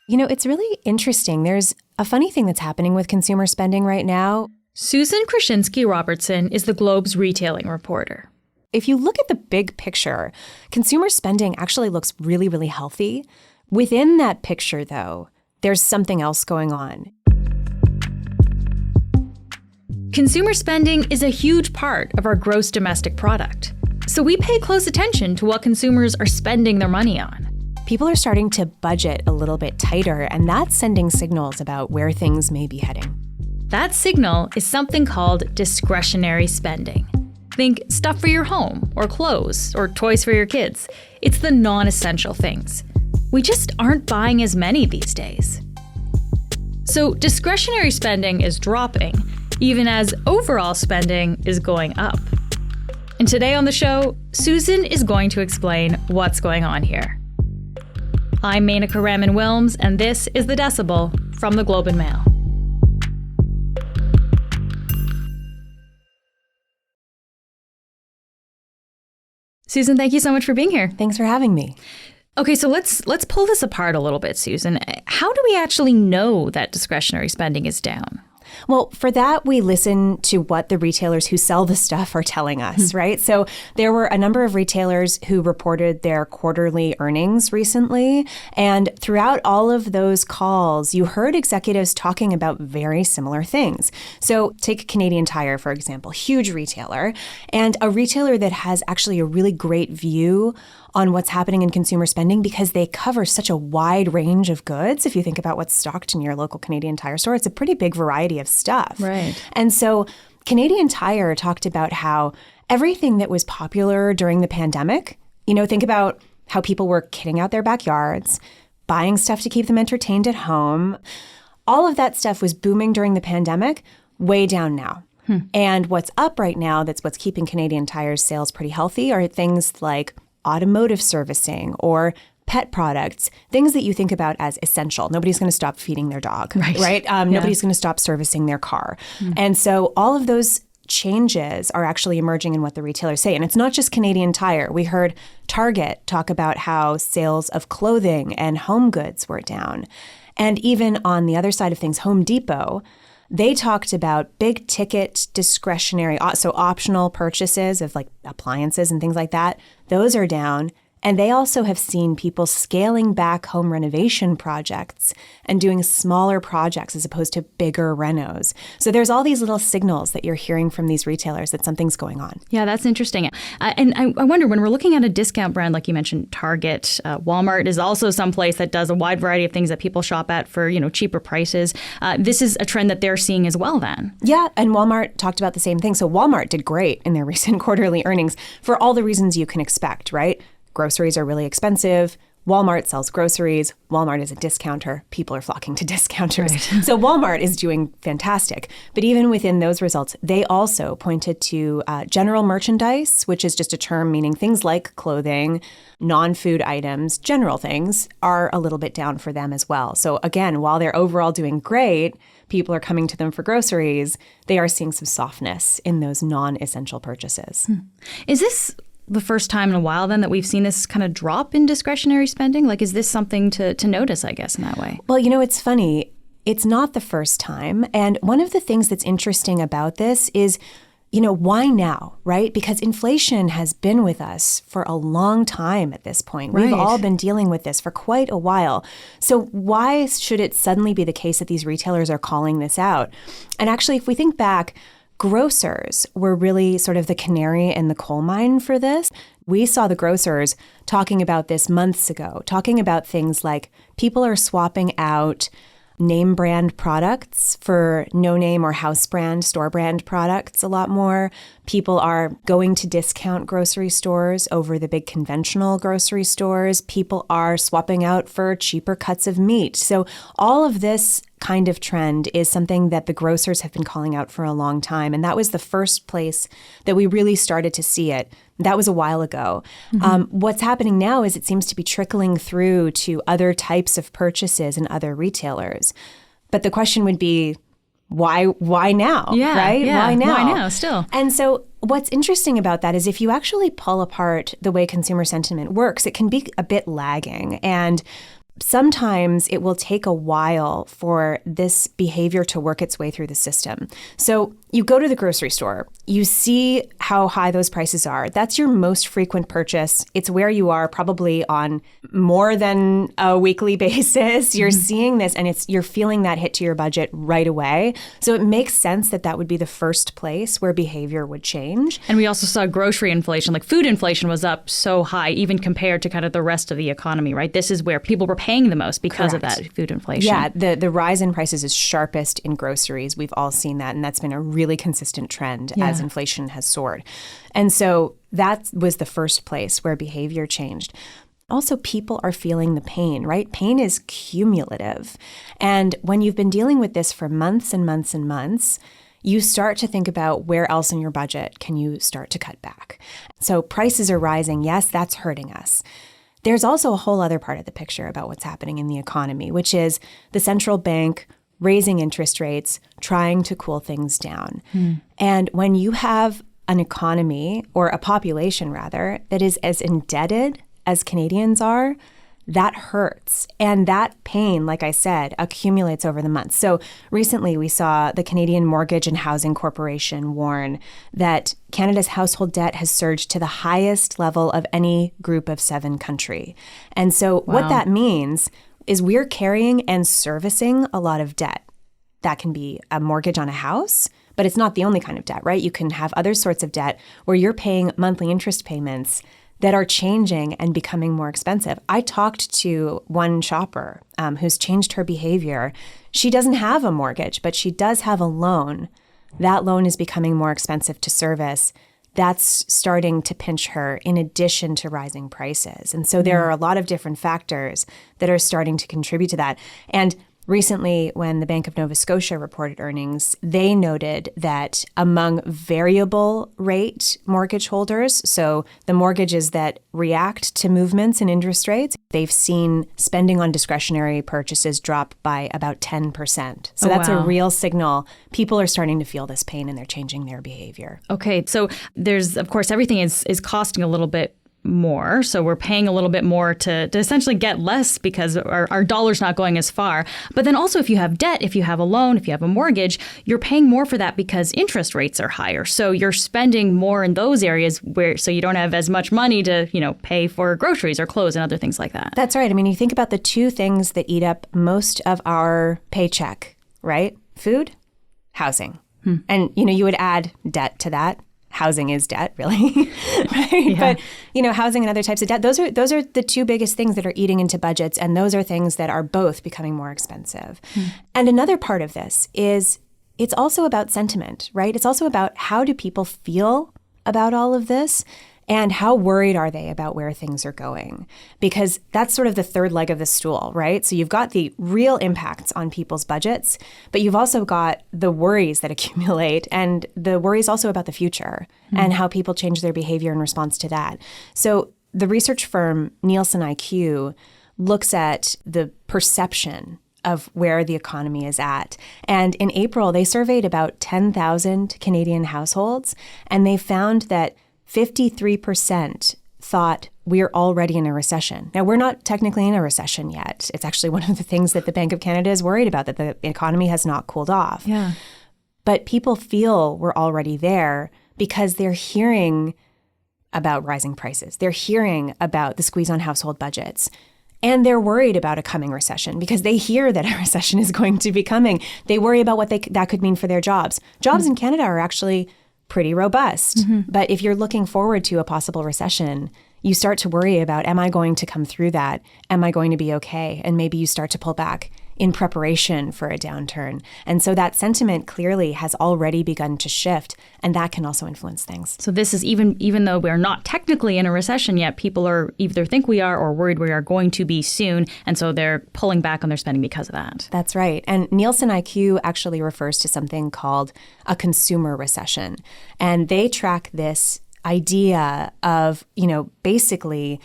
It's really interesting. There's a funny thing that's happening with consumer spending right now. Susan Krashinsky Robertson is the Globe's retailing reporter. If you look at the big picture, consumer spending actually looks really, really healthy. Within that picture, though, there's something else going on. Consumer spending is a huge part of our gross domestic product. So we pay close attention to what consumers are spending their money on. People are starting to budget a little bit tighter, and that's sending signals about where things may be heading. That signal is something called discretionary spending. Think stuff for your home, or clothes, or toys for your kids. It's the non-essential things. We just aren't buying as many these days. So discretionary spending is dropping, even as overall spending is going up. And today on the show, Susan is going to explain what's going on here. I'm Menaka Raman-Wilms, and this is The Decibel from the Globe and Mail. Susan, thank you so much for being here. Thanks for having me. Okay, so let's pull this apart a little bit, Susan. How do we actually know that discretionary spending is down? Well, for that, we listen to what the retailers who sell the stuff are telling us, right? So there were a number of retailers who reported their quarterly earnings recently. And throughout all of those calls, you heard executives talking about very similar things. So take Canadian Tire, for example, huge retailer, and a retailer that has actually a really great view on what's happening in consumer spending because they cover such a wide range of goods. If you think about what's stocked in your local Canadian Tire store, it's a pretty big variety of stuff. Right. And so Canadian Tire talked about how everything that was popular during the pandemic, think about how people were kitting out their backyards, buying stuff to keep them entertained at home. All of that stuff was booming during the pandemic, way down now. And what's up right now, that's what's keeping Canadian Tire's sales pretty healthy, are things like automotive servicing or pet products, things that you think about as essential. Nobody's going to stop feeding their dog, right? Nobody's going to stop servicing their car. And so all of those changes are actually emerging in what the retailers say. And it's not just Canadian Tire. We heard Target talk about how sales of clothing and home goods were down. And even on the other side of things, Home Depot, they talked about big ticket discretionary, so optional purchases of like appliances and things like that. Those are down. And they also have seen people scaling back home renovation projects and doing smaller projects as opposed to bigger renos. So there's all these little signals that you're hearing from these retailers that something's going on. Yeah, that's interesting. And I wonder, when we're looking at a discount brand, like you mentioned, Target, Walmart is also someplace that does a wide variety of things that people shop at for, cheaper prices. This is a trend that they're seeing as well then. Yeah, and Walmart talked about the same thing. So Walmart did great in their recent quarterly earnings for all the reasons you can expect, right? Groceries are really expensive. Walmart sells groceries. Walmart is a discounter. People are flocking to discounters. Right. So Walmart is doing fantastic. But even within those results, they also pointed to general merchandise, which is just a term meaning things like clothing, non-food items, general things are a little bit down for them as well. So again, while they're overall doing great, people are coming to them for groceries, they are seeing some softness in those non-essential purchases. Is this the first time in a while then that we've seen this kind of drop in discretionary spending? Like, is this something to notice, I guess, in that way? Well, it's funny. It's not the first time. And one of the things that's interesting about this is, why now, right? Because inflation has been with us for a long time at this point. Right. We've all been dealing with this for quite a while. So why should it suddenly be the case that these retailers are calling this out? And actually, if we think back, grocers were really sort of the canary in the coal mine for this. We saw the grocers talking about this months ago, talking about things like people are swapping out name brand products for no name or house brand, store brand products a lot more. People are going to discount grocery stores over the big conventional grocery stores. People are swapping out for cheaper cuts of meat. So all of this kind of trend is something that the grocers have been calling out for a long time. And that was the first place that we really started to see it. That was a while ago. What's happening now is it seems to be trickling through to other types of purchases and other retailers. But the question would be, why now? Yeah, right? Yeah. Why now? Why now still? And so what's interesting about that is if you actually pull apart the way consumer sentiment works, it can be a bit lagging. And sometimes it will take a while for this behavior to work its way through the system. So you go to the grocery store, you see how high those prices are. That's your most frequent purchase. It's where you are probably on more than a weekly basis. You're seeing this and you're feeling that hit to your budget right away. So it makes sense that that would be the first place where behavior would change. And we also saw grocery inflation, like food inflation was up so high, even compared to kind of the rest of the economy, right? This is where people were paying the most because of that food inflation. Yeah, the rise in prices is sharpest in groceries. We've all seen that, and that's been a really consistent trend as inflation has soared. And so that was the first place where behavior changed. Also, people are feeling the pain, right? Pain is cumulative. And when you've been dealing with this for months and months and months, you start to think about where else in your budget can you start to cut back. So prices are rising. Yes, that's hurting us. There's also a whole other part of the picture about what's happening in the economy, which is the central bank raising interest rates, trying to cool things down. And when you have an economy, or a population rather, that is as indebted as Canadians are, that hurts. And that pain, like I said, accumulates over the months. So recently we saw the Canadian Mortgage and Housing Corporation warn that Canada's household debt has surged to the highest level of any group of 7 country. And so what that means is we're carrying and servicing a lot of debt. That can be a mortgage on a house, but it's not the only kind of debt, right? You can have other sorts of debt where you're paying monthly interest payments that are changing and becoming more expensive. I talked to one shopper who's changed her behavior. She doesn't have a mortgage, but she does have a loan. That loan is becoming more expensive to service. That's starting to pinch her in addition to rising prices. And so there are a lot of different factors that are starting to contribute to that. And recently, when the Bank of Nova Scotia reported earnings, they noted that among variable rate mortgage holders, so the mortgages that react to movements in interest rates, they've seen spending on discretionary purchases drop by about 10%. So that's a real signal. People are starting to feel this pain and they're changing their behavior. Okay, so there's, of course, everything is costing a little bit more. So we're paying a little bit more to essentially get less because our dollar's not going as far. But then also if you have debt, if you have a loan, if you have a mortgage, you're paying more for that because interest rates are higher. So you're spending more in those areas so you don't have as much money to, pay for groceries or clothes and other things like that. That's right. I mean, you think about the 2 things that eat up most of our paycheck, right? Food, housing. And, you would add debt to that. Housing is debt, really, right? Yeah. But, housing and other types of debt, those are the 2 biggest things that are eating into budgets, and those are things that are both becoming more expensive. And another part of this is it's also about sentiment, right? It's also about how do people feel about all of this, and how worried are they about where things are going? Because that's sort of the third leg of the stool, right? So you've got the real impacts on people's budgets, but you've also got the worries that accumulate, and the worries also about the future and how people change their behavior in response to that. So the research firm Nielsen IQ looks at the perception of where the economy is at. And in April, they surveyed about 10,000 Canadian households, and they found that 53% thought we're already in a recession. Now, we're not technically in a recession yet. It's actually one of the things that the Bank of Canada is worried about, that the economy has not cooled off. Yeah. But people feel we're already there because they're hearing about rising prices. They're hearing about the squeeze on household budgets. And they're worried about a coming recession because they hear that a recession is going to be coming. They worry about what that could mean for their jobs. Jobs in Canada are actually pretty robust. But if you're looking forward to a possible recession, you start to worry about, am I going to come through that? Am I going to be okay? And maybe you start to pull back in preparation for a downturn. And so that sentiment clearly has already begun to shift, and that can also influence things. So this is even though we're not technically in a recession yet, people are either think we are or worried we are going to be soon, and so they're pulling back on their spending because of that. That's right. And Nielsen IQ actually refers to something called a consumer recession. And they track this idea of, basically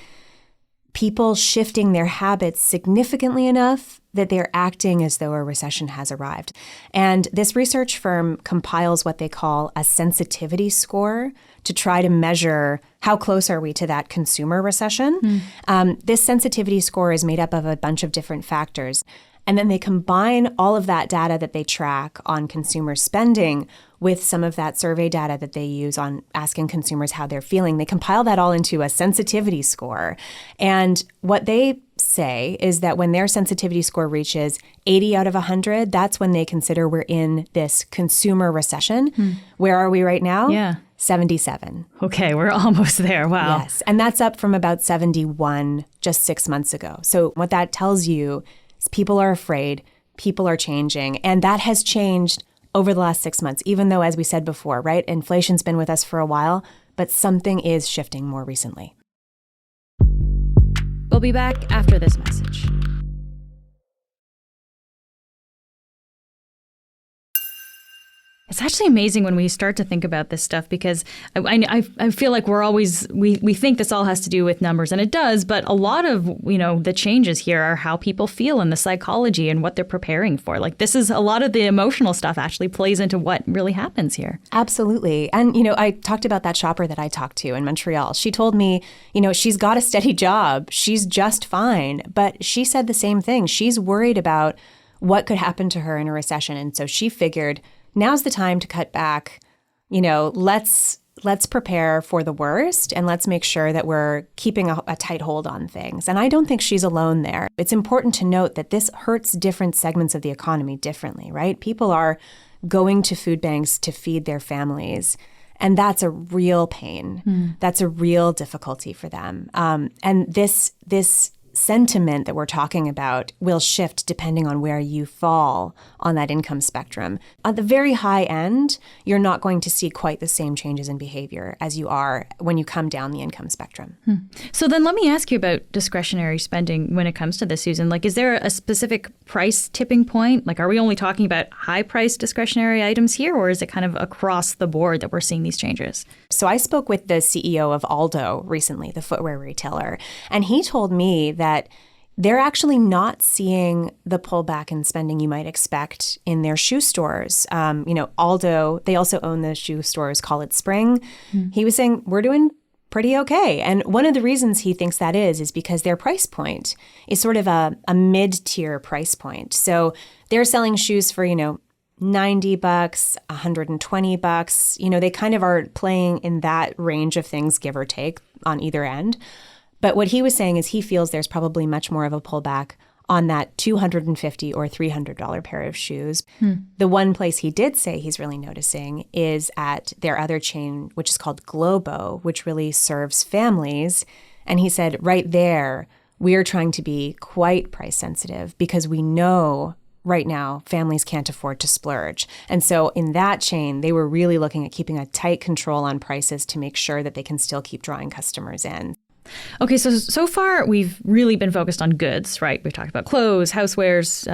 people shifting their habits significantly enough that they're acting as though a recession has arrived. And this research firm compiles what they call a sensitivity score to try to measure how close are we to that consumer recession. This sensitivity score is made up of a bunch of different factors. And then they combine all of that data that they track on consumer spending with some of that survey data that they use on asking consumers how they're feeling. They compile that all into a sensitivity score. And what they say is that when their sensitivity score reaches 80 out of 100, that's when they consider we're in this consumer recession. Where are we right now? Yeah. 77. Okay, we're almost there. Wow. Yes. And that's up from about 71 just 6 months ago. So what that tells you is people are afraid, people are changing, and that has changed over the last 6 months, even though, as we said before, right, inflation's been with us for a while, but something is shifting more recently. We'll be back after this message. It's actually amazing when we start to think about this stuff because I feel like we're always, we think this all has to do with numbers, and it does, but a lot of, the changes here are how people feel and the psychology and what they're preparing for. Like this is a lot of the emotional stuff actually plays into what really happens here. Absolutely. And, I talked about that shopper that I talked to in Montreal. She told me, she's got a steady job. She's just fine. But she said the same thing. She's worried about what could happen to her in a recession. And so she figured, now's the time to cut back. Let's prepare for the worst and let's make sure that we're keeping a tight hold on things. And I don't think she's alone there. It's important to note that this hurts different segments of the economy differently, right? People are going to food banks to feed their families. And that's a real pain. That's a real difficulty for them. And this sentiment that we're talking about will shift depending on where you fall on that income spectrum. At the very high end, you're not going to see quite the same changes in behavior as you are when you come down the income spectrum. So then let me ask you about discretionary spending when it comes to this, Susan. Like, is there a specific price tipping point? Like, are we only talking about high-priced discretionary items here, or is it kind of across the board that we're seeing these changes? So I spoke with the CEO of Aldo recently, the footwear retailer, and he told me that they're actually not seeing the pullback in spending you might expect in their shoe stores. Aldo, they also own the shoe stores, Call It Spring. He was saying, we're doing pretty okay. And one of the reasons he thinks that is because their price point is sort of a mid-tier price point. So they're selling shoes for, $90, $120. They kind of are playing in that range of things, give or take, on either end. But what he was saying is he feels there's probably much more of a pullback on that $250 or $300 pair of shoes. The one place he did say he's really noticing is at their other chain, which is called Globo, which really serves families. And he said right there, we are trying to be quite price sensitive because we know right now families can't afford to splurge. And so in that chain, they were really looking at keeping a tight control on prices to make sure that they can still keep drawing customers in. Okay, so far we've really been focused on goods, right? We've talked about clothes, housewares,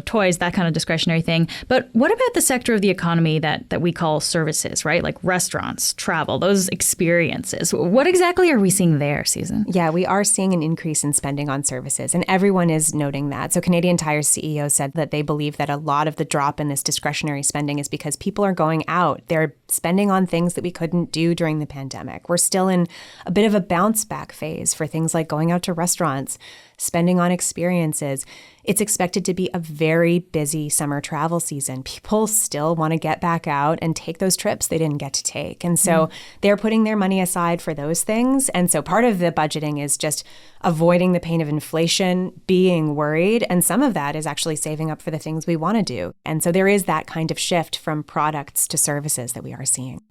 toys, that kind of discretionary thing. But what about the sector of the economy that we call services, right? Like restaurants, travel, those experiences. What exactly are we seeing there, Susan? Yeah, we are seeing an increase in spending on services, and everyone is noting that. So Canadian Tire's CEO said that they believe that a lot of the drop in this discretionary spending is because people are going out. They're spending on things that we couldn't do during the pandemic. We're still in a bit of a bounce back phase for things like going out to restaurants, spending on experiences. It's expected to be a very busy summer travel season. People still want to get back out and take those trips they didn't get to take. And so they're putting their money aside for those things. And so part of the budgeting is just avoiding the pain of inflation, being worried. And some of that is actually saving up for the things we want to do. And so there is that kind of shift from products to services that we are seeing.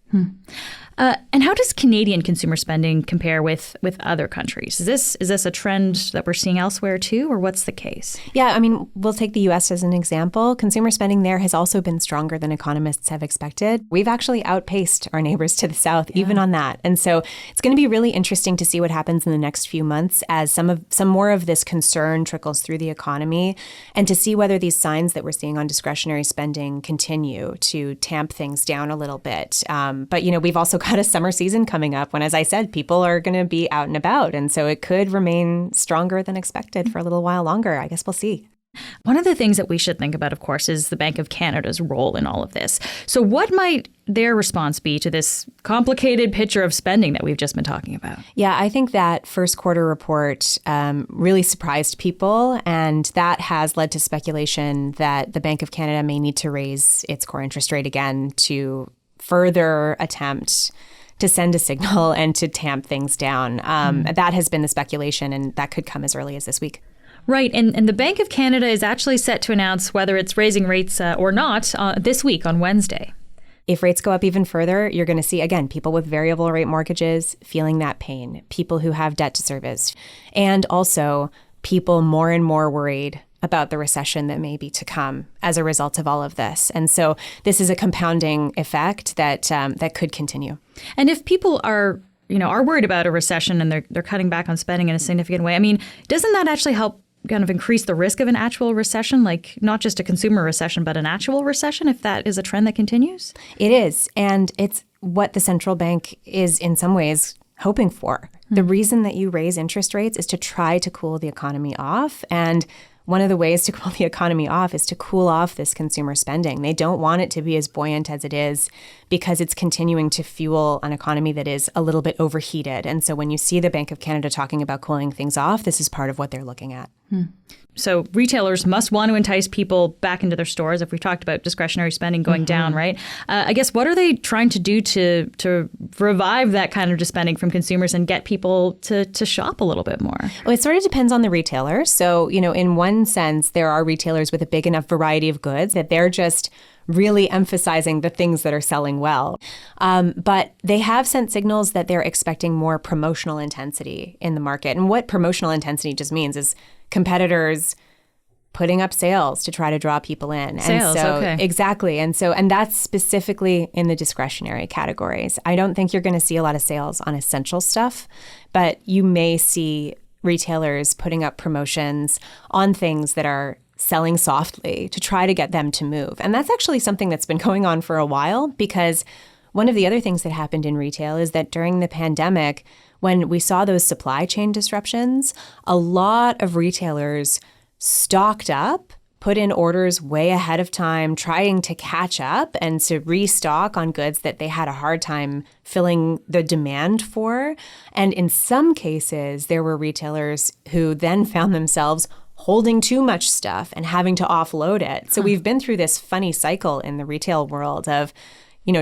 And how does Canadian consumer spending compare with other countries? Is this a trend that we're seeing elsewhere too, or what's the case? Yeah, we'll take the U.S. as an example. Consumer spending there has also been stronger than economists have expected. We've actually outpaced our neighbors to the south, even on that. And so it's going to be really interesting to see what happens in the next few months as some more of this concern trickles through the economy, and to see whether these signs that we're seeing on discretionary spending continue to tamp things down a little bit. But we've also got a summer season coming up when, as I said, people are going to be out and about. And so it could remain stronger than expected for a little while longer. I guess we'll see. One of the things that we should think about, of course, is the Bank of Canada's role in all of this. So what might their response be to this complicated picture of spending that we've just been talking about? Yeah, I think that first quarter report really surprised people, and that has led to speculation that the Bank of Canada may need to raise its core interest rate again to further attempt to send a signal and to tamp things down. That has been the speculation, and that could come as early as this week. Right. And the Bank of Canada is actually set to announce whether it's raising rates or not this week on Wednesday. If rates go up even further, you're going to see, again, people with variable rate mortgages feeling that pain, people who have debt to service, and also people more and more worried about the recession that may be to come as a result of all of this. And so this is a compounding effect that could continue. And if people are worried about a recession and they're cutting back on spending in a significant way, I mean, doesn't that actually help kind of increase the risk of an actual recession, like not just a consumer recession, but an actual recession, if that is a trend that continues? It is. And it's what the central bank is in some ways hoping for. The reason that you raise interest rates is to try to cool the economy off. And one of the ways to cool the economy off is to cool off this consumer spending. They don't want it to be as buoyant as it is because it's continuing to fuel an economy that is a little bit overheated. And so when you see the Bank of Canada talking about cooling things off, this is part of what they're looking at. So retailers must want to entice people back into their stores. If we talked about discretionary spending going down, right? I guess what are they trying to do to revive that kind of spending from consumers and get people to shop a little bit more? Well, it sort of depends on the retailer. So, in one sense, there are retailers with a big enough variety of goods that they're just really emphasizing the things that are selling well. But they have sent signals that they're expecting more promotional intensity in the market. And what promotional intensity just means is competitors putting up sales to try to draw people in. Sales, and so, okay. Exactly. And that's specifically in the discretionary categories. I don't think you're going to see a lot of sales on essential stuff, but you may see retailers putting up promotions on things that are selling softly to try to get them to move. And that's actually something that's been going on for a while, because one of the other things that happened in retail is that during the pandemic, when we saw those supply chain disruptions, a lot of retailers stocked up, put in orders way ahead of time, trying to catch up and to restock on goods that they had a hard time filling the demand for. And in some cases, there were retailers who then found themselves holding too much stuff and having to offload it. So we've been through this funny cycle in the retail world of,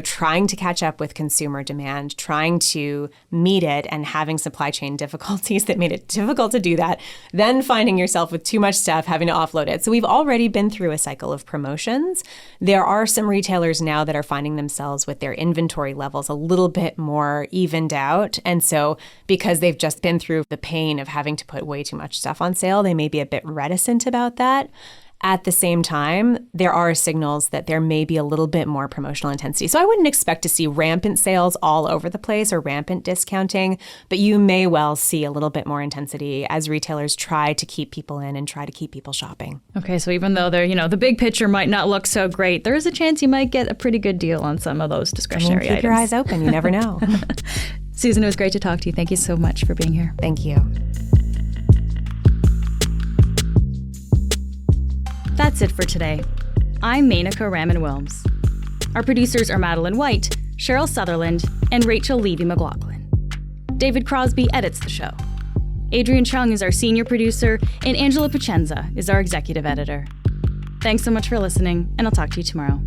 trying to catch up with consumer demand, trying to meet it, and having supply chain difficulties that made it difficult to do that, then finding yourself with too much stuff, having to offload it. So we've already been through a cycle of promotions. There are some retailers now that are finding themselves with their inventory levels a little bit more evened out. And so because they've just been through the pain of having to put way too much stuff on sale, they may be a bit reticent about that. At the same time, there are signals that there may be a little bit more promotional intensity. So I wouldn't expect to see rampant sales all over the place or rampant discounting, but you may well see a little bit more intensity as retailers try to keep people in and try to keep people shopping. Okay, so even though they're, the big picture might not look so great, there is a chance you might get a pretty good deal on some of those discretionary items. Keep your eyes open. You never know. Susan, it was great to talk to you. Thank you so much for being here. Thank you. That's it for today. I'm Menaka Raman-Wilms. Our producers are Madeline White, Cheryl Sutherland, and Rachel Levy-McLaughlin. David Crosby edits the show. Adrian Chung is our senior producer, and Angela Pacenza is our executive editor. Thanks so much for listening, and I'll talk to you tomorrow.